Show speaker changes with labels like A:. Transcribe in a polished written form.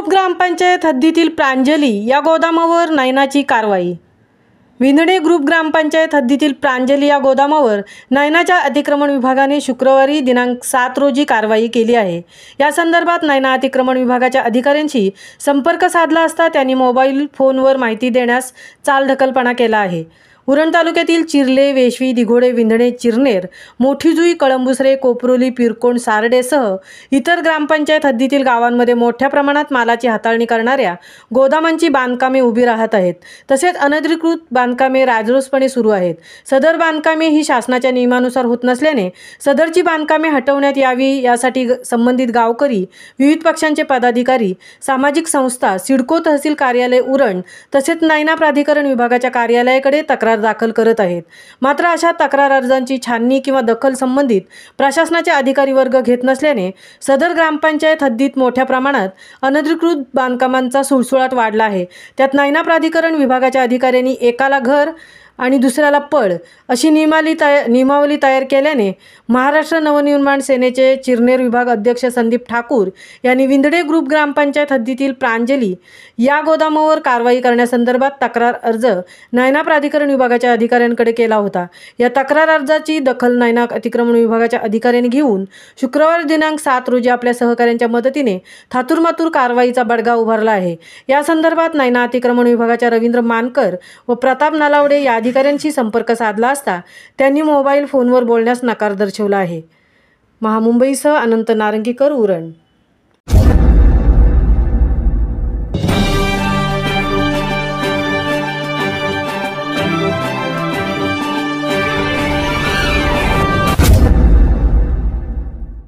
A: Group ग्रामपंचायत हद्दीतील प्रांजली या गोदामावर नयनाची कारवाई। विंधणे ग्रुप ग्रामपंचायत हद्दीतील प्रांजली या गोदामावर नयनाच्या अतिक्रमण विभागाने शुक्रवारी दिनांक 7 रोजी कारवाई केली आहे। या संदर्भात नयना अतिक्रमण विभागाच्या अधिकाऱ्यांशी संपर्क साधला असता त्यांनी मोबाईल फोनवर माहिती देण्यास चालढकलपणा केला आहे। उरण तालुक्यातील चिर्ले, वेशवी, दिघोडे, विंधणे, चिरनेर, मोठीजुई, कळंबुसरे, कोपरोली, पिरकोण, सारडेसह इतर ग्रामपंचायत हद्दीतील गावांमध्ये मोठ्या प्रमाणात मालाची हाताळणी करणाऱ्या गोदामांची बांधकामे उभी राहत आहेत। तसेच अनधिकृत बांधकामे राजरोसपणे सुरू आहेत। सदर बांधकामे ही शासनाच्या नियमानुसार होत नसल्याने सदरची बांधकामे हटवण्यात यावी यासाठी संबंधित गावकरी, विविध पक्षांचे पदाधिकारी, सामाजिक संस्था, सिडको तहसील कार्यालय उरण तसेच नयना प्राधिकरण विभागाच्या कार्यालयाकडे तक्रार दाखल करत आहेत। मात्र अशा तक्रार अर्जांची छाननी किंवा दखल संबंधित प्रशासनाचे अधिकारी वर्ग घेत नसल्याने सदर ग्रामपंचायत हद्दीत मोठ्या प्रमाणात अनधिकृत बांधकामांचा सुळसुळाट वाढला आहे। त्यात नयना प्राधिकरण विभागाच्या अधिकाऱ्यांनी एकाला घर आणि दुसऱ्याला पळ अशी नियमावली तयार केल्याने महाराष्ट्र नवनिर्माण सेनेचे चिरनेर विभाग अध्यक्ष संदीप ठाकूर यांनी विंधणे ग्रुप ग्रामपंचायत हद्दीतील प्रांजली या गोदामावर कारवाई करण्यासंदर्भात तक्रार अर्ज नयना प्राधिकरण विभागाच्या अधिकाऱ्यांकडे केला होता। या तक्रार अर्जाची दखल नयना अतिक्रमण विभागाच्या अधिकाऱ्यांनी घेऊन शुक्रवार दिनांक 7 रोजी आपल्या सहकाऱ्यांच्या मदतीने थातुरमातुर कारवाईचा बडगा उभारला आहे। या संदर्भात नयना अतिक्रमण विभागाच्या रवींद्र मानकर व प्रताप नलावडे या अधिकाऱ्यांशी संपर्क साधला असता त्यांनी मोबाईल फोनवर बोलण्यास नकार दर्शवला आहे। महामुंबईसह अनंत नारंगीकर, उरण।